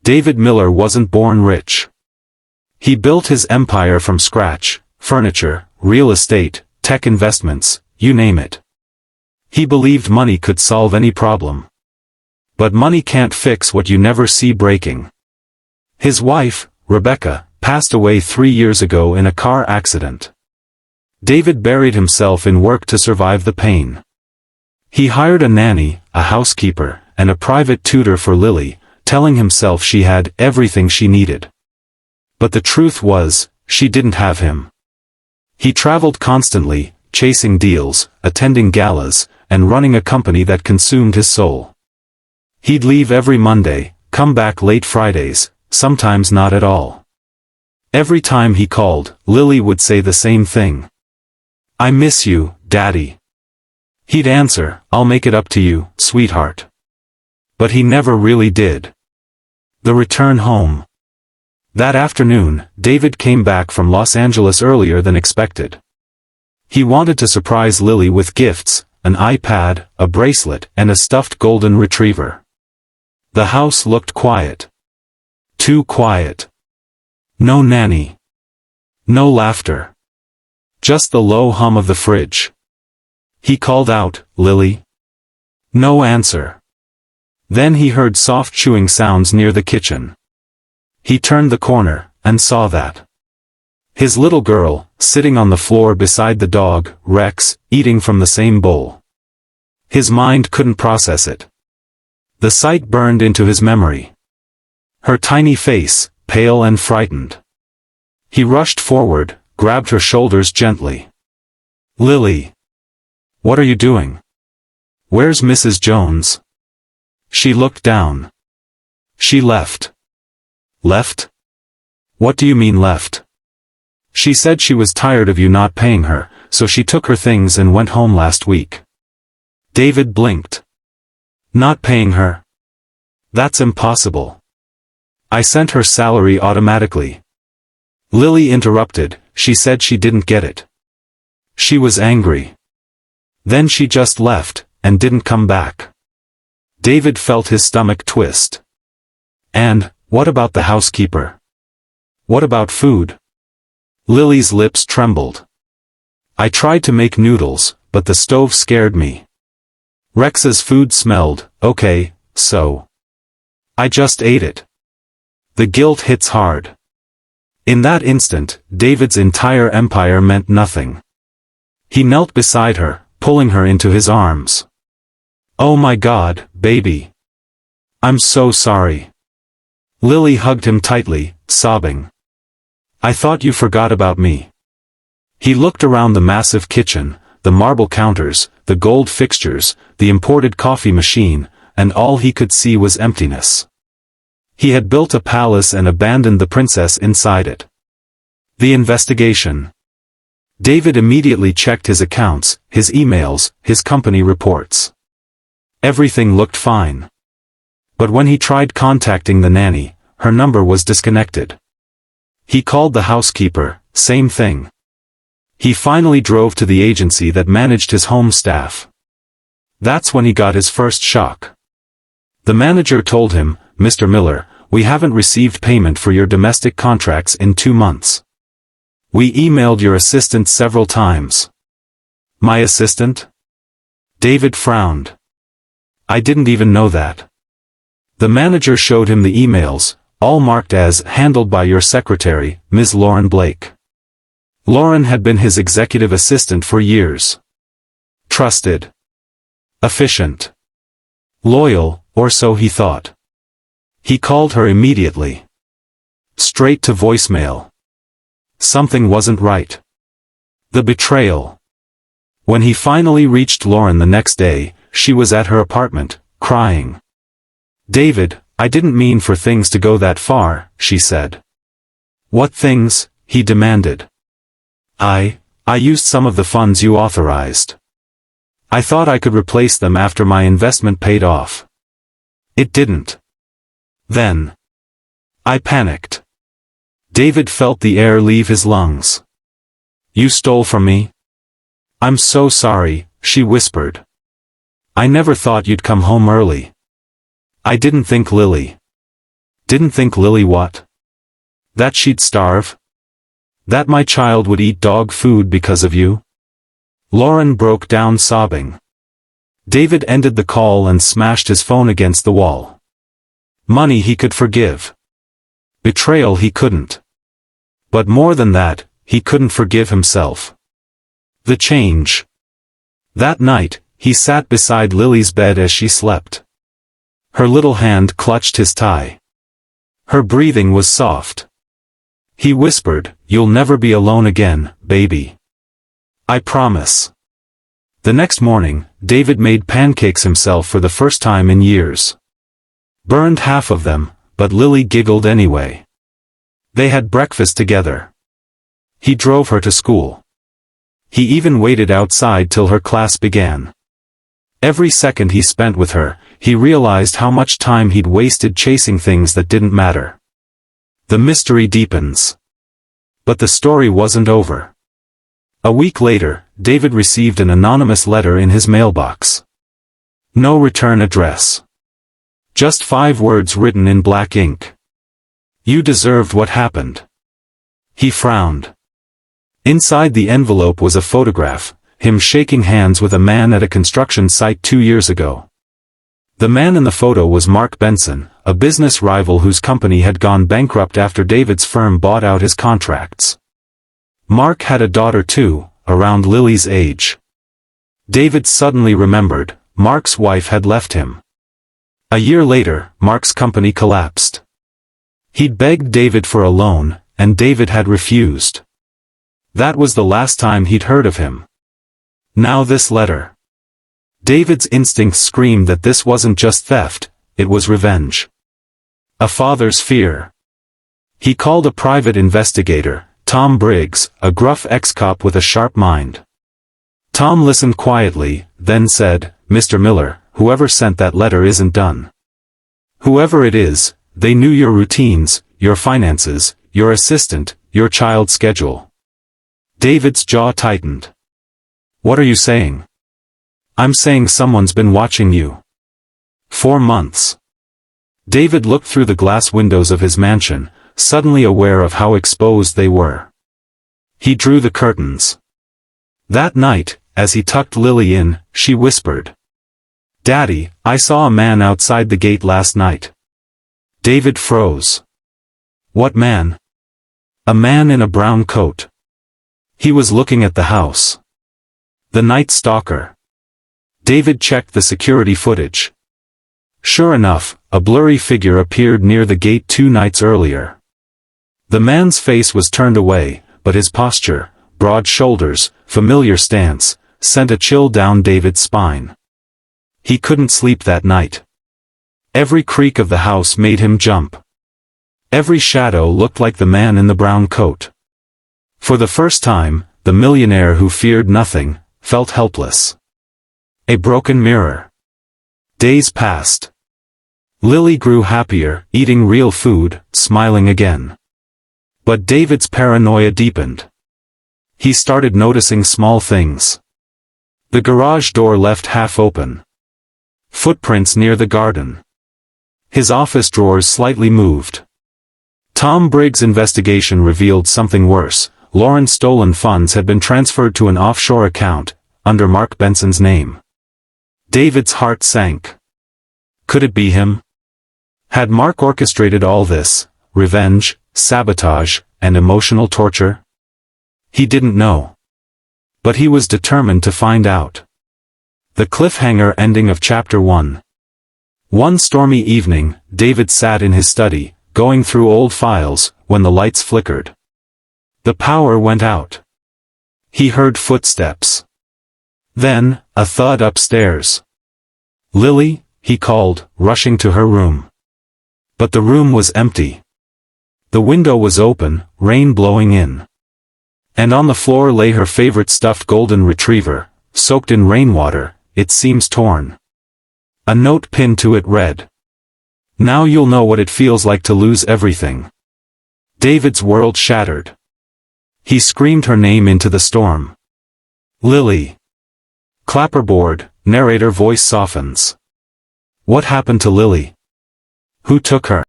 David Miller wasn't born rich. He built his empire from scratch: furniture, real estate, tech investments, you name it. He believed money could solve any problem. But money can't fix what you never see breaking. His wife, Rebecca, passed away 3 years ago in a car accident. David buried himself in work to survive the pain. He hired a nanny, a housekeeper, and a private tutor for Lily, telling himself she had everything she needed. But the truth was, she didn't have him. He traveled constantly, chasing deals, attending galas, and running a company that consumed his soul. He'd leave every Monday, come back late Fridays, sometimes not at all. Every time he called, Lily would say the same thing. "I miss you, Daddy." He'd answer, "I'll make it up to you, sweetheart." But he never really did. The return home. That afternoon, David came back from Los Angeles earlier than expected. He wanted to surprise Lily with gifts: an iPad, a bracelet, and a stuffed golden retriever. The house looked quiet. Too quiet. No nanny. No laughter. Just the low hum of the fridge. He called out, "Lily?" No answer. Then he heard soft chewing sounds near the kitchen. He turned the corner, and saw that. His little girl, sitting on the floor beside the dog, Rex, eating from the same bowl. His mind couldn't process it. The sight burned into his memory. Her tiny face, pale and frightened. He rushed forward, grabbed her shoulders gently. "Lily! What are you doing? Where's Mrs. Jones?" She looked down. "She left." "Left? What do you mean left?" "She said she was tired of you not paying her, so she took her things and went home last week." David blinked. "Not paying her? That's impossible. I sent her salary automatically." Lily interrupted. She said she didn't get it. She was angry. Then she just left, and didn't come back. David felt his stomach twist. "And, what about the housekeeper? What about food?" Lily's lips trembled. "I tried to make noodles, but the stove scared me. Rex's food smelled, okay, so I just ate it." The guilt hits hard. In that instant, David's entire empire meant nothing. He knelt beside her, pulling her into his arms. "Oh my God, baby. I'm so sorry." Lily hugged him tightly, sobbing. "I thought you forgot about me." He looked around the massive kitchen, the marble counters, the gold fixtures, the imported coffee machine, and all he could see was emptiness. He had built a palace and abandoned the princess inside it. The investigation. David immediately checked his accounts, his emails, his company reports. Everything looked fine. But when he tried contacting the nanny, her number was disconnected. He called the housekeeper, same thing. He finally drove to the agency that managed his home staff. That's when he got his first shock. The manager told him, "Mr. Miller, we haven't received payment for your domestic contracts in 2 months. We emailed your assistant several times." "My assistant?" David frowned. "I didn't even know that." The manager showed him the emails, all marked as handled by your secretary, Ms. Lauren Blake. Lauren had been his executive assistant for years. Trusted. Efficient. Loyal, or so he thought. He called her immediately. Straight to voicemail. Something wasn't right. The betrayal. When he finally reached Lauren the next day, she was at her apartment, crying. "David, I didn't mean for things to go that far," she said. "What things?" he demanded. I used some of the funds you authorized. I thought I could replace them after my investment paid off. It didn't. Then I panicked." David felt the air leave his lungs. "You stole from me?" "I'm so sorry," she whispered. "I never thought you'd come home early. I didn't think Lily." Didn't think Lily what? That she'd starve? That my child would eat dog food because of you? Lauren broke down sobbing. David ended the call and smashed his phone against the wall. Money he could forgive. Betrayal he couldn't. But more than that, he couldn't forgive himself. The change. That night, he sat beside Lily's bed as she slept. Her little hand clutched his tie. Her breathing was soft. He whispered, "You'll never be alone again, baby. I promise." The next morning, David made pancakes himself for the first time in years. Burned half of them, but Lily giggled anyway. They had breakfast together. He drove her to school. He even waited outside till her class began. Every second he spent with her, he realized how much time he'd wasted chasing things that didn't matter. The mystery deepens. But the story wasn't over. A week later, David received an anonymous letter in his mailbox. No return address. Just 5 words written in black ink. "You deserved what happened." He frowned. Inside the envelope was a photograph, him shaking hands with a man at a construction site 2 years ago. The man in the photo was Mark Benson, a business rival whose company had gone bankrupt after David's firm bought out his contracts. Mark had a daughter too, around Lily's age. David suddenly remembered, Mark's wife had left him. A year later, Mark's company collapsed. He'd begged David for a loan, and David had refused. That was the last time he'd heard of him. Now this letter. David's instincts screamed that this wasn't just theft, it was revenge. A father's fear. He called a private investigator, Tom Briggs, a gruff ex-cop with a sharp mind. Tom listened quietly, then said, "Mr. Miller, whoever sent that letter isn't done. Whoever it is, they knew your routines, your finances, your assistant, your child's schedule." David's jaw tightened. "What are you saying?" "I'm saying someone's been watching you. 4 months." David looked through the glass windows of his mansion, suddenly aware of how exposed they were. He drew the curtains. That night, as he tucked Lily in, she whispered, "Daddy, I saw a man outside the gate last night." David froze. "What man?" "A man in a brown coat. He was looking at the house." "The night stalker." David checked the security footage. Sure enough, a blurry figure appeared near the gate 2 nights earlier. The man's face was turned away, but his posture, broad shoulders, familiar stance, sent a chill down David's spine. He couldn't sleep that night. Every creak of the house made him jump. Every shadow looked like the man in the brown coat. For the first time, the millionaire who feared nothing, felt helpless. A broken mirror. Days passed. Lily grew happier, eating real food, smiling again. But David's paranoia deepened. He started noticing small things. The garage door left half open. Footprints near the garden. His office drawers slightly moved. Tom Briggs' investigation revealed something worse. Lauren's stolen funds had been transferred to an offshore account, under Mark Benson's name. David's heart sank. Could it be him? Had Mark orchestrated all this, revenge, sabotage, and emotional torture? He didn't know. But he was determined to find out. The cliffhanger ending of Chapter 1. One stormy evening, David sat in his study, going through old files, when the lights flickered. The power went out. He heard footsteps. Then, a thud upstairs. "Lily," he called, rushing to her room. But the room was empty. The window was open, rain blowing in. And on the floor lay her favorite stuffed golden retriever, soaked in rainwater, it seems torn. A note pinned to it read, "Now you'll know what it feels like to lose everything." David's world shattered. He screamed her name into the storm. "Lily." Clapperboard, narrator voice softens. What happened to Lily? Who took her?